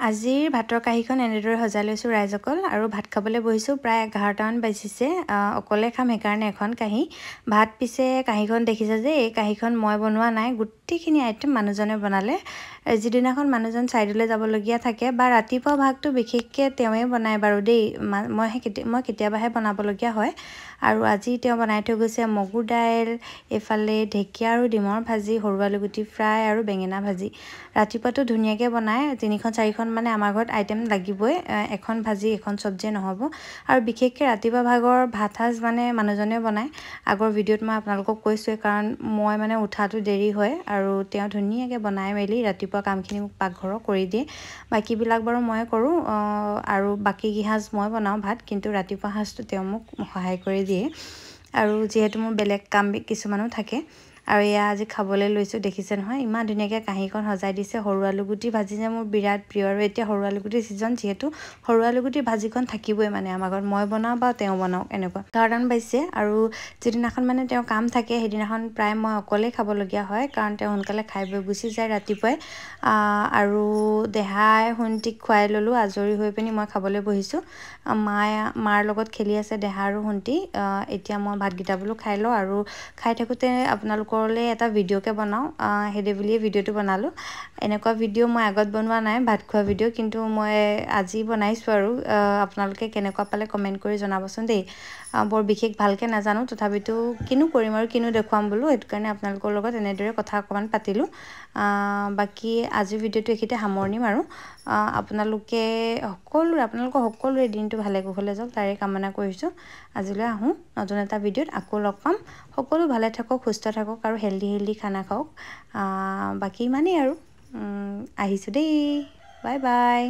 আজিৰ ভাতৰ কাঁহীখন এনেদৰে সজাই লৈছোঁ ৰাইজসকল আৰু ভাত খাবলৈ বহিছোঁ। প্ৰায় 11টামান বাজিছে। অকলে খাম সেইকাৰণে এখন কাঁহী ভাত। পিছে কাঁহীখন দেখিছে যে এই কাঁহীখন মই বনোৱা নাই, গোটেইখিনি আইটেম মানুহজনে বনালে। যিদিনাখন মানুহজন ছাইডলৈ যাবলগীয়া থাকে বা ৰাতিপুৱা ভাগটো বিশেষকৈ তেওঁৱে বনায় বাৰু দেই। মই কেতিয়াবাহে বনাবলগীয়া হয়। আৰু আজি তেওঁ বনাই থৈ গৈছে মগুৰ দাইল, এইফালে ঢেকীয়া আৰু ডিমৰ ভাজি, সৰু আলুগুটি ফ্ৰাই আৰু বেঙেনা ভাজি। ৰাতিপুৱাটো ধুনীয়াকৈ বনায়, 3খন-4খন মানে আমাৰ ঘৰত আইটেম লাগিবই। এখন ভাজি এখন চব্জিয়ে নহ'ব। আৰু বিশেষকৈ ৰাতিপুৱা ভাগৰ ভাত সাজ মানে মানুহজনে বনায়। আগৰ ভিডিঅ'ত মই আপোনালোকক কৈছোঁৱে, কাৰণ মই মানে উঠাটো দেৰি হয় আৰু তেওঁ ধুনীয়াকৈ বনাই মেলি ৰাতিপুৱা কামখিনি মোক পাকঘৰৰ কৰি দিয়ে। বাকীবিলাক বাৰু ময়ে কৰোঁ আৰু বাকী সাজ মই বনাওঁ ভাত, কিন্তু ৰাতিপুৱা সাজটো তেওঁ মোক সহায় কৰি দিয়ে। আৰু যিহেতু মোৰ বেলেগ কাম কিছুমানো থাকে। আৰু এয়া আজি খাবলৈ লৈছোঁ, দেখিছে নহয় ইমান ধুনীয়াকৈ কাঁহীখন সজাই দিছে। সৰু আলুগুটি ভাজি যে মোৰ বিৰাট প্ৰিয়, আৰু এতিয়া সৰু আলুগুটিৰ ছিজন, যিহেতু সৰু আলুগুটিৰ ভাজিখন থাকিবই মানে আমাৰ ঘৰত। মই বনাওঁ বা তেওঁ বনাওক এনেকুৱা। 11টামান বাজিছে আৰু যিদিনাখন মানে তেওঁৰ কাম থাকে সেইদিনাখন প্ৰায় মই অকলেই খাবলগীয়া হয়, কাৰণ তেওঁ সোনকালে খাই বৈ গুচি যায় ৰাতিপুৱাই। আৰু দেহাই সোণটিক খুৱাই ল'লোঁ, আজৰি হৈ পিনি মই খাবলৈ বহিছোঁ। মাৰ লগত খেলি আছে দেহা আৰু সোণটি। এতিয়া মই ভাতকেইটা বোলো খাই লওঁ, আৰু খাই থাকোঁতে আপোনালোকলৈ এটা ভিডিঅ'কে বনাওঁ সেইদে বুলিয়ে ভিডিঅ'টো বনালোঁ। এনেকুৱা ভিডিঅ' মই আগত বনোৱা নাই, ভাত খোৱা ভিডিঅ', কিন্তু মই আজি বনাইছোঁ। আৰু আপোনালোকে কেনেকুৱা পালে কমেণ্ট কৰি জনাবচোন দেই। বৰ বিশেষ ভালকৈ নাজানো, তথাপিতো কিনো কৰিম আৰু কিনো দেখুৱাম বোলো, সেইটো কাৰণে আপোনালোকৰ লগত এনেদৰে কথা অকণমান পাতিলোঁ। বাকী আজিৰ ভিডিঅ'টো এইখিনিতে সামৰণি মাৰোঁ। আপোনালোকৰ সকলোৰে দিনটো ভালে কুশলে যাওক তাৰে কামনা কৰিছোঁ। আজিলৈ আহোঁ, নতুন এটা ভিডিঅ'ত আকৌ লগ পাম। সকলো ভালে থাকক, সুস্থ থাকক আৰু হেল্ডি খানা খাওক। বাকী ইমানেই আৰু আহিছোঁ দেই, বাই বাই।